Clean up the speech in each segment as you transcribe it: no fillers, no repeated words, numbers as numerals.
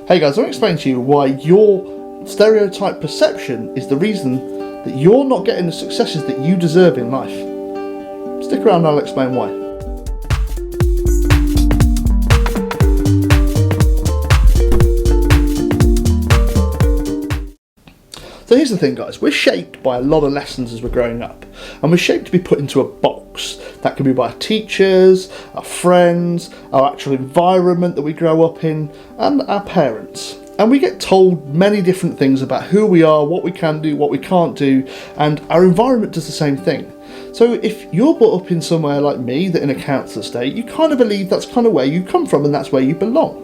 Hey guys, I want to explain to you why your stereotype perception is the reason that you're not getting the successes that you deserve in life. Stick around and I'll explain why. So here's the thing guys, we're shaped by a lot of lessons as we're growing up, and we're shaped to be put into a box. That can be by our teachers, our friends, our actual environment that we grow up in, and our parents. And we get told many different things about who we are, what we can do, what we can't do, and our environment does the same thing. So if you're brought up in somewhere like me, that in a council estate, you kind of believe that's kind of where you come from and that's where you belong.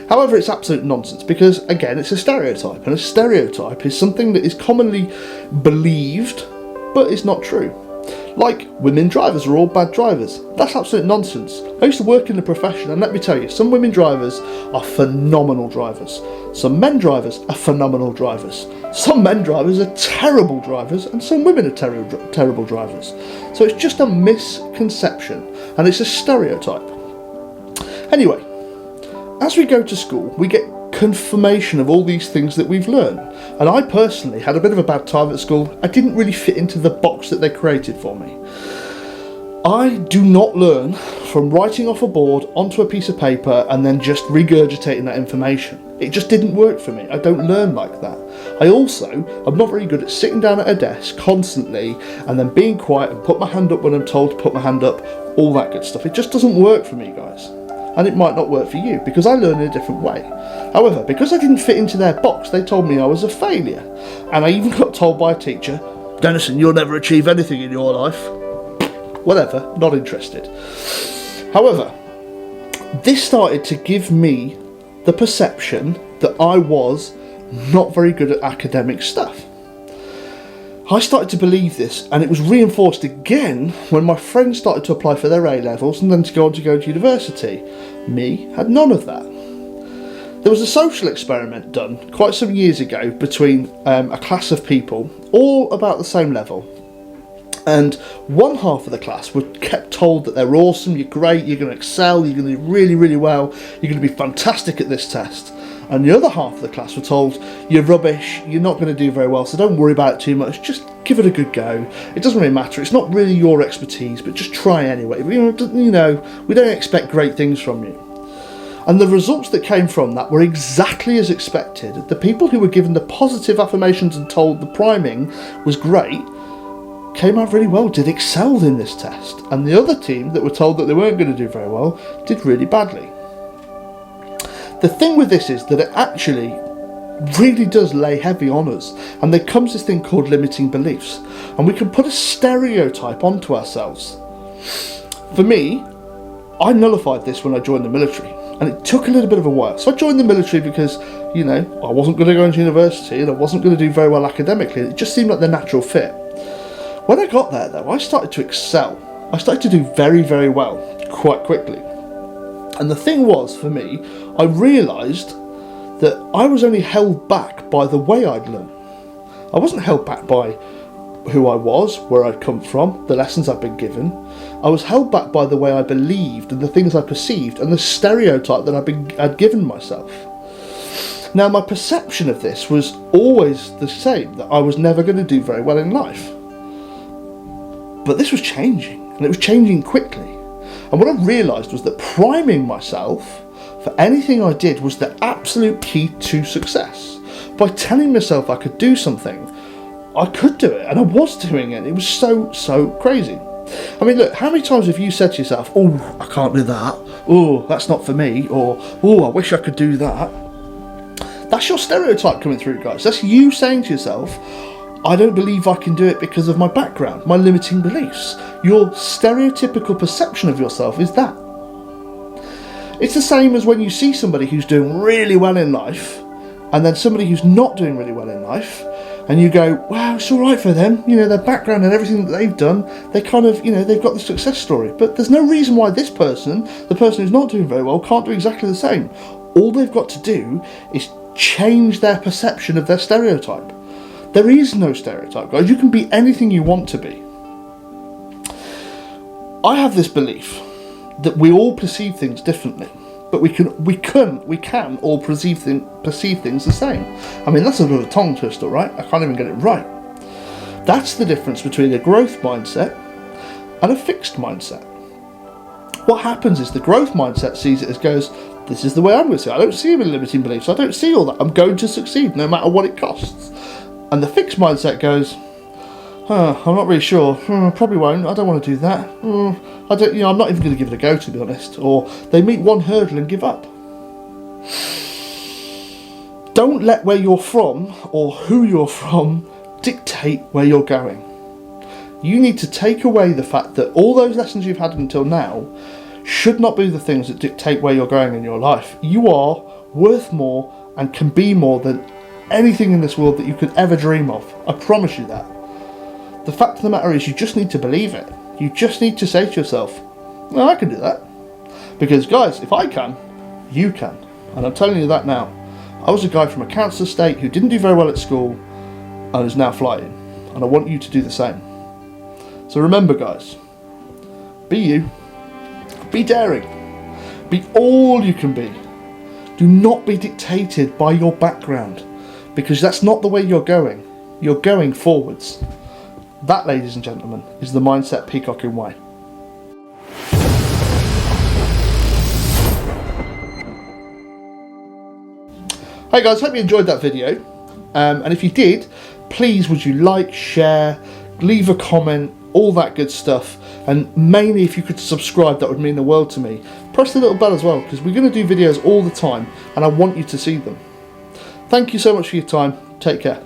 However, it's absolute nonsense because, again, it's a stereotype, and a stereotype is something that is commonly believed, but is not true. Like, women drivers are all bad drivers. That's absolute nonsense. I used to work in the profession, and let me tell you, some women drivers are phenomenal drivers. Some men drivers are phenomenal drivers. Some men drivers are terrible drivers, and some women are terrible drivers. So it's just a misconception, and it's a stereotype. Anyway, as we go to school, we get confirmation of all these things that we've learned. And I personally had a bit of a bad time at school. I didn't really fit into the box that they created for me. I do not learn from writing off a board onto a piece of paper and then just regurgitating that information. It just didn't work for me. I don't learn like that. I'm not very good at sitting down at a desk constantly and then being quiet and put my hand up when I'm told to put my hand up, all that good stuff. It just doesn't work for me, guys. And it might not work for you because I learn in a different way. However, because I didn't fit into their box, they told me I was a failure. And I even got told by a teacher, "Dennison, you'll never achieve anything in your life." Whatever, not interested. However, this started to give me the perception that I was not very good at academic stuff. I started to believe this, and it was reinforced again when my friends started to apply for their A-levels and then to go to university. Me had none of that. There was a social experiment done quite some years ago between a class of people, all about the same level. And one half of the class were kept told that they're awesome, you're great, you're going to excel, you're going to do really, really well, you're going to be fantastic at this test. And the other half of the class were told, you're rubbish, you're not going to do very well, so don't worry about it too much, just give it a good go. It doesn't really matter, it's not really your expertise, but just try anyway. We don't expect great things from you. And the results that came from that were exactly as expected. The people who were given the positive affirmations and told the priming was great, came out really well, did excel in this test. And the other team that were told that they weren't going to do very well, did really badly. The thing with this is that it actually really does lay heavy on us, and there comes this thing called limiting beliefs, and we can put a stereotype onto ourselves. For me, I nullified this when I joined the military, and it took a little bit of a while. So I joined the military because, I wasn't going to go into university and I wasn't going to do very well academically. It just seemed like the natural fit. When I got there though, I started to excel. I started to do very, very well quite quickly. And the thing was, for me, I realised that I was only held back by the way I'd learned. I wasn't held back by who I was, where I'd come from, the lessons I'd been given. I was held back by the way I believed and the things I perceived and the stereotype that I'd given myself. Now, my perception of this was always the same, that I was never going to do very well in life. But this was changing, and it was changing quickly. And what I realised was that priming myself for anything I did was the absolute key to success. By telling myself I could do something, I could do it, and I was doing it. It was so crazy. I mean, look, how many times have you said to yourself, "Oh, I can't do that. Oh, that's not for me," or "Oh, I wish I could do that." That's your stereotype coming through, guys. That's you saying to yourself, "I don't believe I can do it because of my background, my limiting beliefs." Your stereotypical perception of yourself is that. It's the same as when you see somebody who's doing really well in life, and then somebody who's not doing really well in life, and you go, "Wow, it's all right for them. Their background and everything that they've done, they kind of, they've got the success story." But there's no reason why this person, the person who's not doing very well, can't do exactly the same. All they've got to do is change their perception of their stereotype. There is no stereotype, guys. You can be anything you want to be. I have this belief that we all perceive things differently. but we can all perceive things the same. I mean, that's a bit of a tongue twister, right? I can't even get it right. That's the difference between a growth mindset and a fixed mindset. What happens is the growth mindset sees it as goes, this is the way I'm going to see it. I don't see any limiting beliefs. I don't see all that. I'm going to succeed no matter what it costs. And the fixed mindset goes, I'm not really sure. Probably won't. I don't want to do that. I don't. I'm not even going to give it a go, to be honest. Or they meet one hurdle and give up. Don't let where you're from or who you're from dictate where you're going. You need to take away the fact that all those lessons you've had until now should not be the things that dictate where you're going in your life. You are worth more and can be more than anything in this world that you could ever dream of. I promise you that. The fact of the matter is, you just need to believe it. You just need to say to yourself, well, I can do that. Because guys, if I can, you can. And I'm telling you that now. I was a guy from a council estate who didn't do very well at school and is now flying. And I want you to do the same. So remember guys, be you, be daring, be all you can be. Do not be dictated by your background, because that's not the way you're going. You're going forwards. That, ladies and gentlemen, is the mindset peacocking way. Hey guys, hope you enjoyed that video. And if you did, please would you like, share, leave a comment, all that good stuff. And mainly if you could subscribe, that would mean the world to me. Press the little bell as well, because we're going to do videos all the time and I want you to see them. Thank you so much for your time. Take care.